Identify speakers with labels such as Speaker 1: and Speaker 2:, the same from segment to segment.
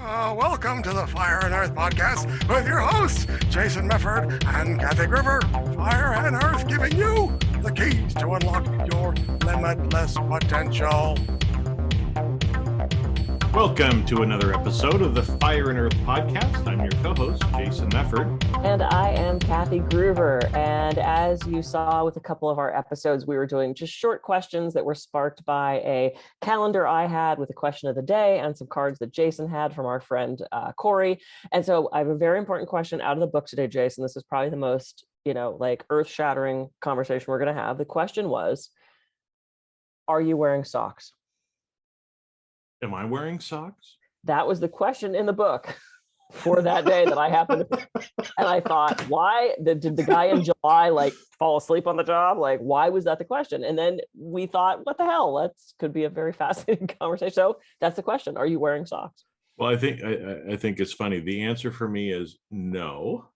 Speaker 1: Welcome to the Fire and Earth podcast with your hosts, Jason Mefford and Kathy Gruber. Fire and Earth giving you the keys to unlock your limitless potential.
Speaker 2: Welcome to another episode of the Fire and Earth podcast. I'm your co-host, Jason Mefford.
Speaker 3: And I am Kathy Gruber. And as you saw with a couple of our episodes, we were doing just short questions that were sparked by a calendar I had with a question of the day and some cards that Jason had from our friend Corey. And so I have a very important question out of the book today, Jason. This is probably the most, earth-shattering conversation we're going to have. The question was, are you wearing socks?
Speaker 2: Am I wearing socks?
Speaker 3: That was the question in the book for that day that I happened to, and I thought, why did the guy in July fall asleep on the job? Why was that the question? And then we thought, what the hell? Could be a very fascinating conversation. So that's the question. Are you wearing socks?
Speaker 2: Well, I think it's funny. The answer for me is no.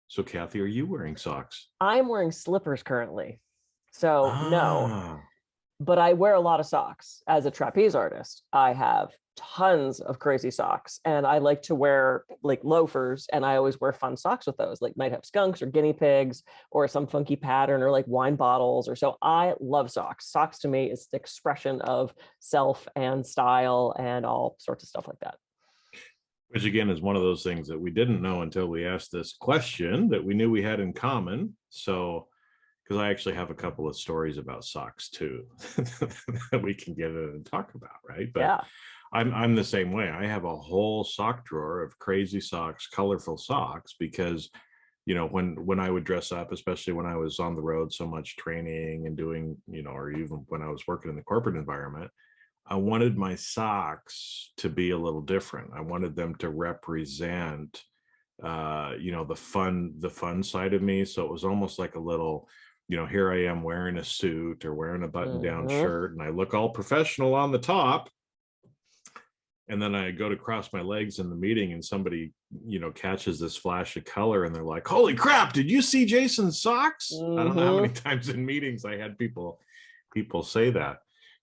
Speaker 2: So Kathy, are you wearing socks?
Speaker 3: I'm wearing slippers currently. So no. But I wear a lot of socks as a trapeze artist. I have tons of crazy socks, and I like to wear loafers, and I always wear fun socks with those, might have skunks or guinea pigs or some funky pattern or wine bottles or so. I love socks. Socks to me is the expression of self and style and all sorts of stuff like that.
Speaker 2: Which again is one of those things that we didn't know until we asked this question that we knew we had in common. So because I actually have a couple of stories about socks too that we can get in and talk about, right? But yeah. I'm the same way. I have a whole sock drawer of crazy socks, colorful socks, because when I would dress up, especially when I was on the road so much training and doing, or even when I was working in the corporate environment, I wanted my socks to be a little different. I wanted them to represent the fun side of me. So it was almost like a little, here I am wearing a suit or wearing a button-down shirt, and I look all professional on the top. And then I go to cross my legs in the meeting, and somebody, catches this flash of color, and they're like, "Holy crap! Did you see Jason's socks?" I don't know how many times in meetings I had people say that.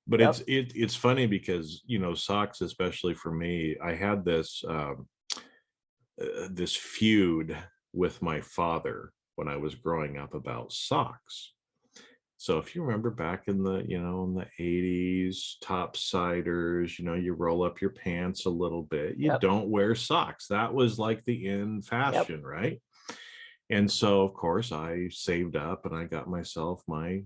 Speaker 2: But yep. It's funny because socks, especially for me, I had this this feud with my father when I was growing up about socks. So if you remember back in the, in the 80s, topsiders, you roll up your pants a little bit. You don't wear socks. That was like the in fashion, right? And so, of course, I saved up and I got myself my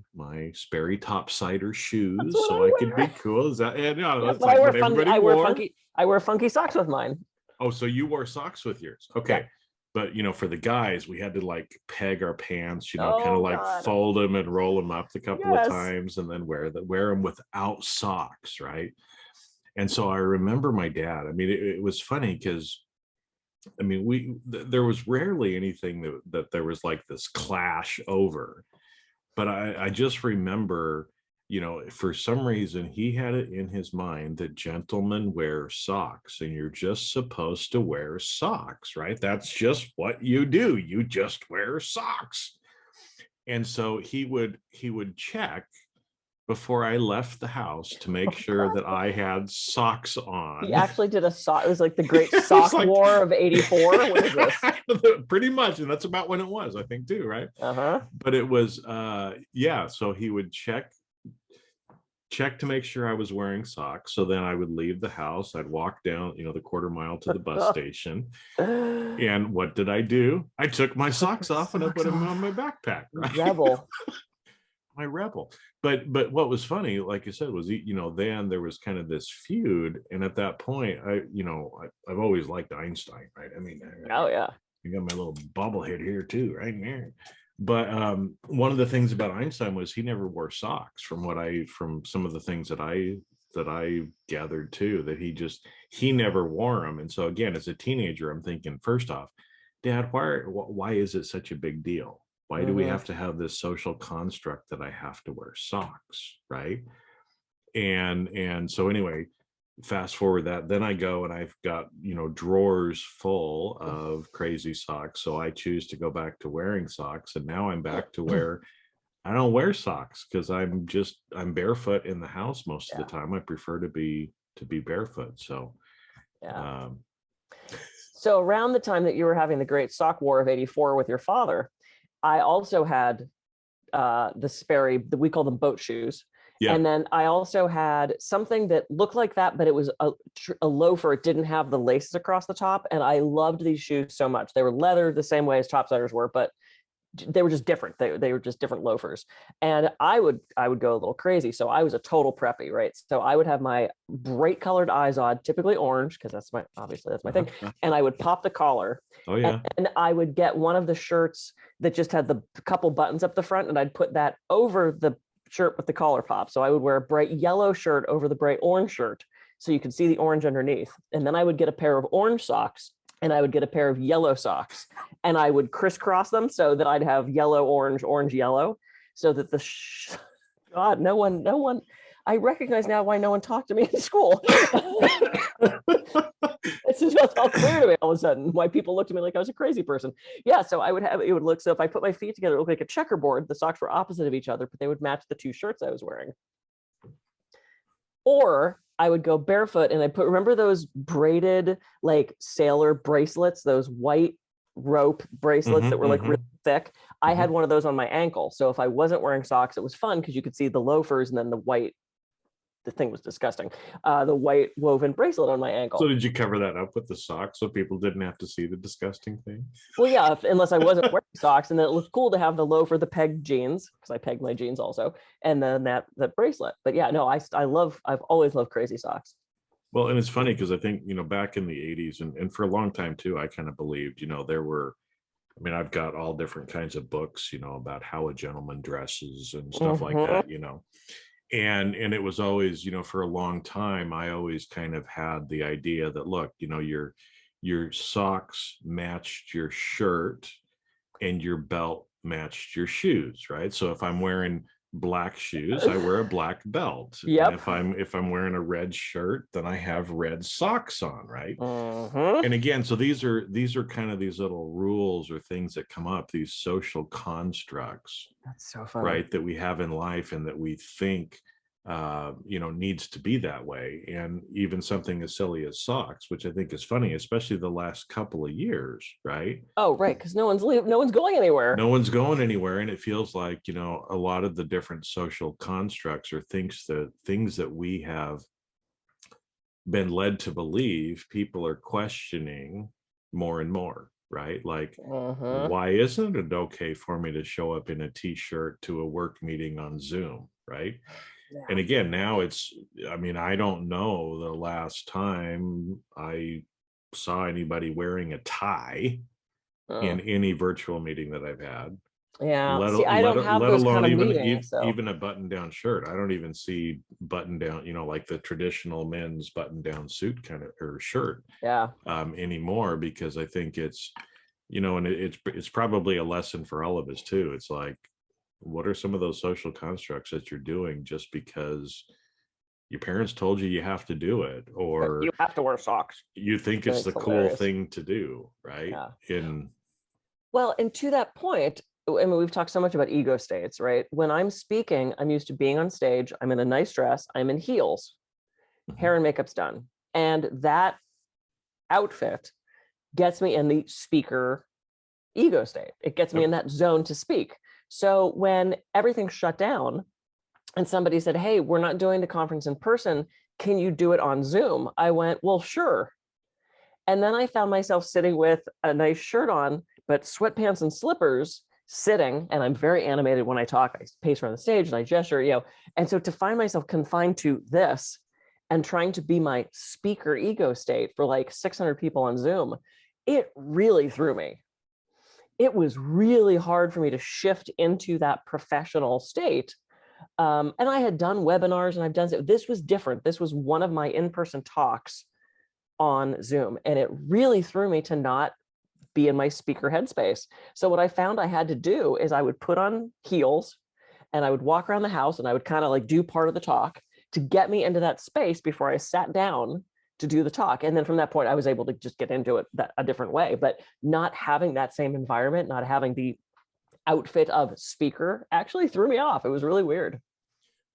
Speaker 2: Sperry topsider shoes so I could be cool. Is that? That's like what everybody wore.
Speaker 3: I wear funky socks with mine.
Speaker 2: Oh, so you wore socks with yours? Okay. Yeah. But, for the guys, we had to peg our pants, kind of fold them and roll them up a couple of times and then wear them without socks, right? And so I remember my dad. I mean, it was funny because, there was rarely anything that there was this clash over. But I just remember, for some reason, he had it in his mind that gentlemen wear socks and you're just supposed to wear socks, right? That's just what you do. You just wear socks. And so he would check before I left the house to make sure that I had socks on.
Speaker 3: He actually did a sock. It was the great sock war of 84. What is this?
Speaker 2: Pretty much. And that's about when it was, I think, too, right?
Speaker 3: Uh-huh.
Speaker 2: But it was, so he would check to make sure I was wearing socks. So then I would leave the house. I'd walk down, the quarter mile to the bus station. And what did I do? I took my socks off and I put them on my backpack. Right?
Speaker 3: Rebel.
Speaker 2: My rebel. But what was funny, like you said, was, then there was kind of this feud. And at that point, I've always liked Einstein, right? I mean,
Speaker 3: oh yeah.
Speaker 2: I got my little bobblehead here too, right there. But one of the things about Einstein was he never wore socks. From some of the things that I gathered too, that he never wore them. And so again, as a teenager, I'm thinking, first off, Dad, why is it such a big deal? Why do we have to have this social construct that I have to wear socks, right? And so anyway, fast forward that, then I go and I've got, drawers full of crazy socks. So I choose to go back to wearing socks. And now I'm back to where I don't wear socks because I'm barefoot in the house most of the time. I prefer to be barefoot. So
Speaker 3: Yeah.
Speaker 2: Um,
Speaker 3: So around the time that you were having the Great Sock War of '84 with your father, I also had the Sperry, we call them boat shoes.
Speaker 2: yeah.
Speaker 3: And then I also had something that looked like that, but it was a loafer. It didn't have the laces across the top. And I loved these shoes so much. They were leather the same way as topsiders were, but they were just different. They were just different loafers. And I would go a little crazy. So I was a total preppy, right? So I would have my bright colored Izod, typically orange, because that's my thing. And I would pop the collar.
Speaker 2: Oh yeah.
Speaker 3: And I would get one of the shirts that just had the couple buttons up the front, and I'd put that over the shirt with the collar pop. So I would wear a bright yellow shirt over the bright orange shirt, so you could see the orange underneath. And then I would get a pair of orange socks, and I would get a pair of yellow socks, and I would crisscross them so that I'd have yellow, orange, orange, yellow, so that God, no one, I recognize now why no one talked to me in school. It's just all clear to me all of a sudden why people looked at me like I was a crazy person. Yeah, so it would look, so if I put my feet together, it looked like a checkerboard. The socks were opposite of each other, but they would match the two shirts I was wearing. Or I would go barefoot and remember those braided like sailor bracelets, those white rope bracelets that were like really thick? I had one of those on my ankle. So if I wasn't wearing socks, it was fun because you could see the loafers and then the thing was disgusting. The white woven bracelet on my ankle.
Speaker 2: So did you cover that up with the socks so people didn't have to see the disgusting thing?
Speaker 3: Well, yeah, unless I wasn't wearing socks, and then it looked cool to have the loafer, the pegged jeans, because I pegged my jeans also, and then that bracelet. But yeah, no, I've always loved crazy socks.
Speaker 2: Well, and it's funny because I think, back in the 80s and for a long time too, I kind of believed, there were, I've got all different kinds of books, about how a gentleman dresses and stuff like that, And it was always, for a long time, I always kind of had the idea that, look, your socks matched your shirt and your belt matched your shoes, right? So if I'm wearing black shoes, I wear a black belt.
Speaker 3: Yep.
Speaker 2: And if I'm wearing a red shirt, then I have red socks on, right? And again, so these are kind of these little rules or things that come up, these social constructs.
Speaker 3: That's so funny.
Speaker 2: Right, that we have in life and that we think needs to be that way. And even something as silly as socks, which I think is funny, especially the last couple of years, right?
Speaker 3: Oh, right, because no one's going anywhere.
Speaker 2: No one's going anywhere. And it feels like, a lot of the different social constructs or things that we have been led to believe, people are questioning more and more, right? Like, why isn't it okay for me to show up in a t-shirt to a work meeting on Zoom, right? Yeah. And again, now I don't know the last time I saw anybody wearing a tie in any virtual meeting that I've had.
Speaker 3: Yeah. I don't have those kind of meetings,
Speaker 2: even a button-down shirt. I don't even see button-down, like the traditional men's button-down suit kind of or shirt.
Speaker 3: Yeah.
Speaker 2: Anymore, because I think it's, and it's probably a lesson for all of us too. It's like, what are some of those social constructs that you're doing just because your parents told you have to do it, or
Speaker 3: you have to wear socks?
Speaker 2: You think it's the cool thing to do, right?
Speaker 3: Yeah. Well, and to that point, we've talked so much about ego states, right? When I'm speaking, I'm used to being on stage. I'm in a nice dress. I'm in heels. Hair and makeup's done. And that outfit gets me in the speaker ego state. It gets me in that zone to speak. So when everything shut down and somebody said, hey, we're not doing the conference in person, can you do it on Zoom? I went, well, sure. And then I found myself sitting with a nice shirt on, but sweatpants and slippers, sitting, and I'm very animated when I talk. I pace around the stage and I gesture, and so to find myself confined to this and trying to be my speaker ego state for like 600 people on Zoom, it really threw me. It was really hard for me to shift into that professional state. And I had done webinars and I've done, this was different. This was one of my in-person talks on Zoom. And it really threw me to not be in my speaker headspace. So what I found I had to do is I would put on heels and I would walk around the house and I would kind of like do part of the talk to get me into that space before I sat down to do the talk. And then from that point, I was able to just get into it a different way, but not having that same environment, not having the outfit of speaker actually threw me off. It was really weird.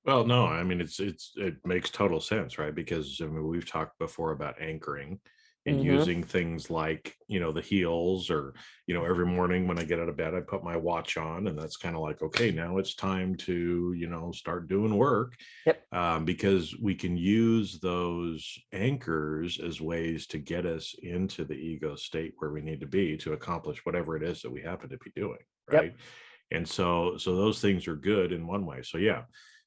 Speaker 2: Well, no, I mean it makes total sense, right? Because I mean we've talked before about anchoring and
Speaker 3: Hmm.
Speaker 2: using things like, the heels, or, every morning when I get out of bed, I put my watch on, and that's kind of like, okay, now it's time to, start doing work.
Speaker 3: Yep.
Speaker 2: Because we can use those anchors as ways to get us into the ego state where we need to be to accomplish whatever it is that we happen to be doing,
Speaker 3: Yep.
Speaker 2: right? And so those things are good in one way. So yeah,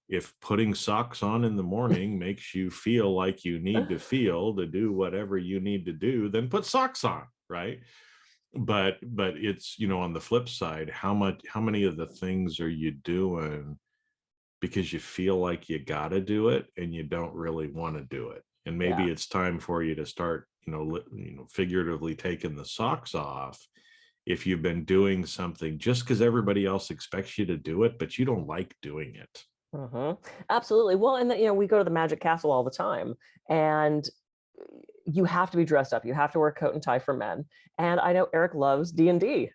Speaker 2: if putting socks on in the morning makes you feel like you need to feel to do whatever you need to do, then put socks on, right? But it's, on the flip side, how many of the things are you doing because you feel like you got to do it and you don't really want to do it? And
Speaker 3: Yeah.
Speaker 2: maybe it's time for you to start, figuratively taking the socks off if you've been doing something just because everybody else expects you to do it, but you don't like doing it.
Speaker 3: Hmm. Absolutely. Well, and we go to the Magic Castle all the time, and you have to be dressed up. You have to wear a coat and tie for men. And I know Eric loves D&D,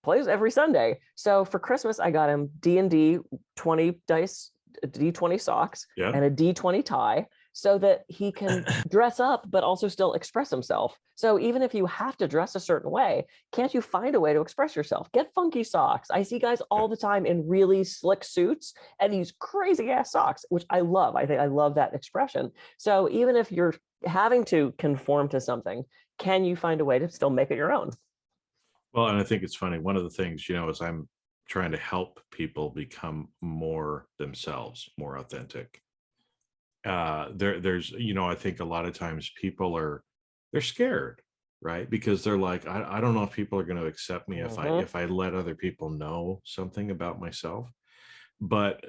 Speaker 3: plays every Sunday. So for Christmas, I got him D&D 20 dice, D20 socks,
Speaker 2: Yeah.
Speaker 3: and a D20 tie, so that he can dress up but also still express himself. So even if you have to dress a certain way, can't you find a way to express yourself? Get funky socks. I see guys all the time in really slick suits and these crazy ass socks, which I love. I think I love that expression. So even if you're having to conform to something, can you find a way to still make it your own?
Speaker 2: Well, and I think it's funny. One of the things, is I'm trying to help people become more themselves, more authentic. There's, I think a lot of times they're scared, right? Because they're like, I don't know if people are going to accept me if I
Speaker 3: Mhm.
Speaker 2: let other people know something about myself. But,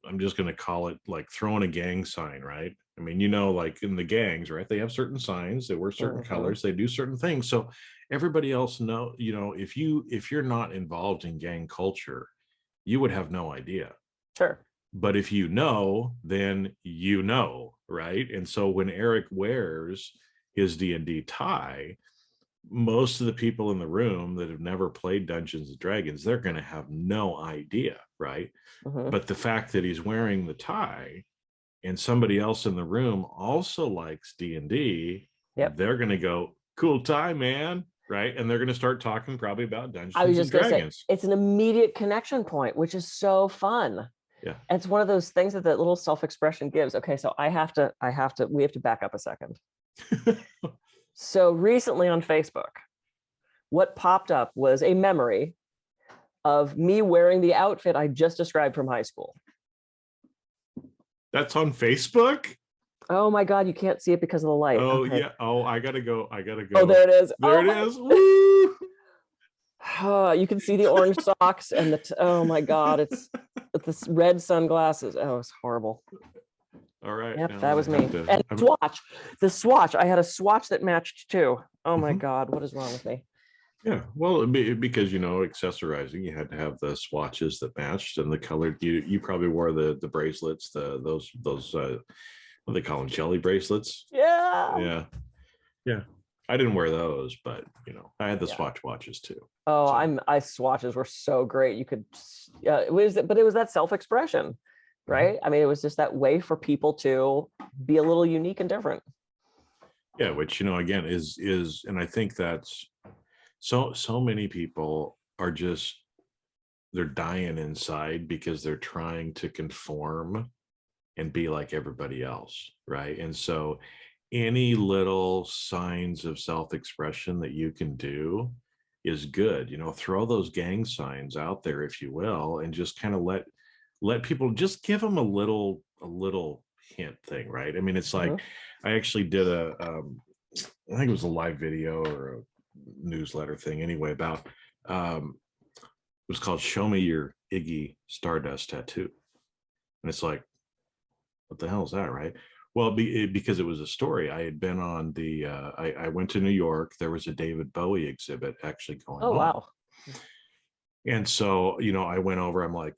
Speaker 2: I'm just going to call it like throwing a gang sign, right? I mean, like in the gangs, right? They have certain signs, they wear certain
Speaker 3: Mhm.
Speaker 2: colors, they do certain things. So everybody else know, if you're not involved in gang culture, you would have no idea.
Speaker 3: Sure.
Speaker 2: But if then right? And so when Eric wears his D&D tie, most of the people in the room that have never played Dungeons and Dragons, they're going to have no idea, right?
Speaker 3: Mhm.
Speaker 2: But the fact that he's wearing the tie and somebody else in the room also likes D&D,
Speaker 3: Yep.
Speaker 2: they're going to go, cool tie, man, right? And they're going to start talking probably about
Speaker 3: I was
Speaker 2: Dungeons and
Speaker 3: just going to say
Speaker 2: Dragons.
Speaker 3: it's an immediate connection point, which is so fun.
Speaker 2: Yeah.
Speaker 3: And it's one of those things that little self-expression gives. Okay, so we have to back up a second. So recently on Facebook, what popped up was a memory of me wearing the outfit I just described from high school.
Speaker 2: That's on Facebook?
Speaker 3: Oh my God, you can't see it because of the light.
Speaker 2: Oh,
Speaker 3: Okay.
Speaker 2: yeah. Oh, I gotta go.
Speaker 3: Oh, there it is.
Speaker 2: There
Speaker 3: Oh
Speaker 2: it
Speaker 3: my.
Speaker 2: is. Woo!
Speaker 3: You can see the orange socks and oh my God, it's this red sunglasses. Oh, it's horrible.
Speaker 2: All right.
Speaker 3: Yep,
Speaker 2: Now
Speaker 3: that
Speaker 2: I
Speaker 3: was
Speaker 2: have
Speaker 3: me.
Speaker 2: to.
Speaker 3: And the swatch. I had a swatch that matched too. Oh my God, what is wrong with me?
Speaker 2: Yeah. Well, because accessorizing, you had to have the swatches that matched and the colored. You probably wore the bracelets, those what do they call them, jelly bracelets.
Speaker 3: Yeah.
Speaker 2: Yeah. Yeah. I didn't wear those, but I had the
Speaker 3: Yeah.
Speaker 2: swatch watches too.
Speaker 3: Oh,
Speaker 2: So
Speaker 3: I swatches were so great. You could, but it was that self-expression, right? I mean, it was just that way for people to be a little unique and different.
Speaker 2: yeah, which again is, and I think that's so many people are just, they're dying inside because they're trying to conform and be like everybody else, right? And so any little signs of self-expression that you can do is good. Throw those gang signs out there, if you will, and just kind of let people, just give them a little hint thing, right? I mean, it's like,
Speaker 3: Mhm.
Speaker 2: I actually did I think it was a live video or a newsletter thing anyway, about it was called Show Me Your Iggy Stardust Tattoo. And it's like, what the hell is that, right? Well, because it was a story. I had been on I went to New York. There was a David Bowie exhibit actually going
Speaker 3: Oh,
Speaker 2: on.
Speaker 3: wow.
Speaker 2: And so, I went over, I'm like,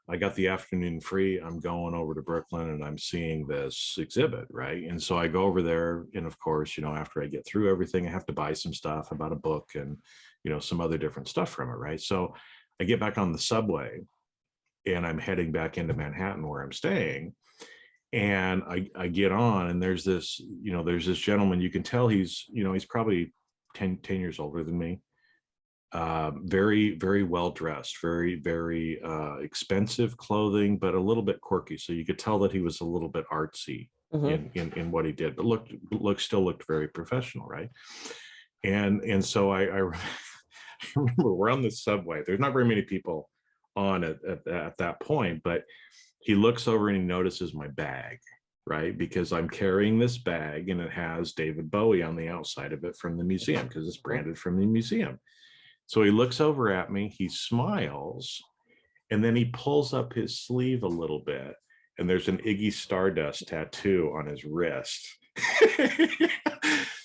Speaker 2: I got the afternoon free. I'm going over to Brooklyn and I'm seeing this exhibit, right? And so I go over there. And of course, after I get through everything, I have to buy some stuff about a book and, some other different stuff from it, right? So I get back on the subway and I'm heading back into Manhattan where I'm staying. And I get on, and there's this gentleman. You can tell he's probably 10 years older than me. Very, very well dressed, very, very expensive clothing, but a little bit quirky. So you could tell that he was a little bit artsy in what he did, but still looked very professional, right? And so I remember we're on the subway. There's not very many people on at that point, but he looks over and he notices my bag, right? Because I'm carrying this bag and it has David Bowie on the outside of it from the museum, because it's branded from the museum. So he looks over at me, he smiles, and then he pulls up his sleeve a little bit, and there's an Iggy Stardust tattoo on his wrist.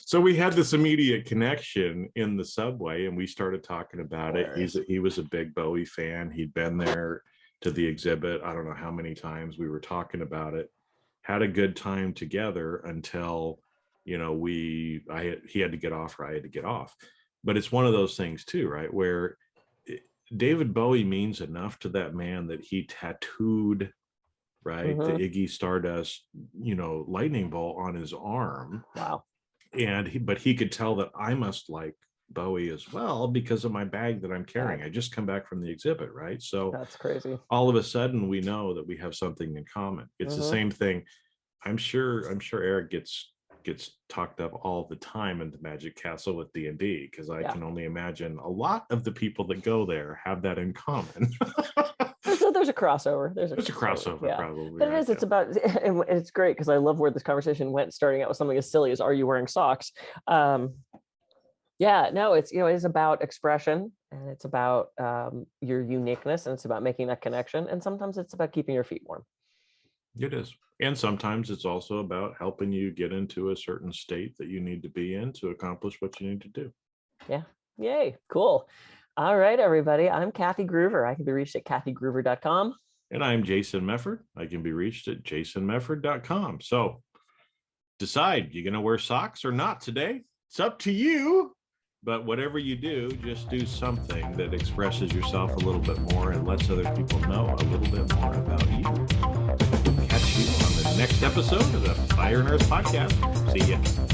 Speaker 2: So we had this immediate connection in the subway, and we started talking about it. He was a big Bowie fan. He'd been there to the exhibit. I don't know how many times. We were talking about it, had a good time together until, he had to get off, or I had to get off. But it's one of those things too, right? Where David Bowie means enough to that man that he tattooed, right, the Iggy Stardust, lightning bolt on his arm.
Speaker 3: Wow.
Speaker 2: But he could tell that I must like Bowie as well because of my bag that I'm carrying. I just come back from the exhibit, right? So
Speaker 3: that's crazy.
Speaker 2: All of a sudden we know that we have something in common. It's the same thing. I'm sure Eric gets talked up all the time in the Magic Castle with D&D, because I can only imagine a lot of the people that go there have that in common.
Speaker 3: There's a crossover. There's a
Speaker 2: crossover, probably.
Speaker 3: But it's about, and it's great because I love where this conversation went, starting out with something as silly as, are you wearing socks? It's about expression, and it's about your uniqueness, and it's about making that connection. And sometimes it's about keeping your feet warm.
Speaker 2: It is. And sometimes it's also about helping you get into a certain state that you need to be in to accomplish what you need to do.
Speaker 3: Yeah. Yay. Cool. All right, everybody. I'm Kathy Groover. I can be reached at kathygroover.com.
Speaker 2: And I'm Jason Mefford. I can be reached at jasonmefford.com. So decide, you're going to wear socks or not today. It's up to you. But whatever you do, just do something that expresses yourself a little bit more and lets other people know a little bit more about you. Catch you on the next episode of the Fire and Earth podcast. See ya.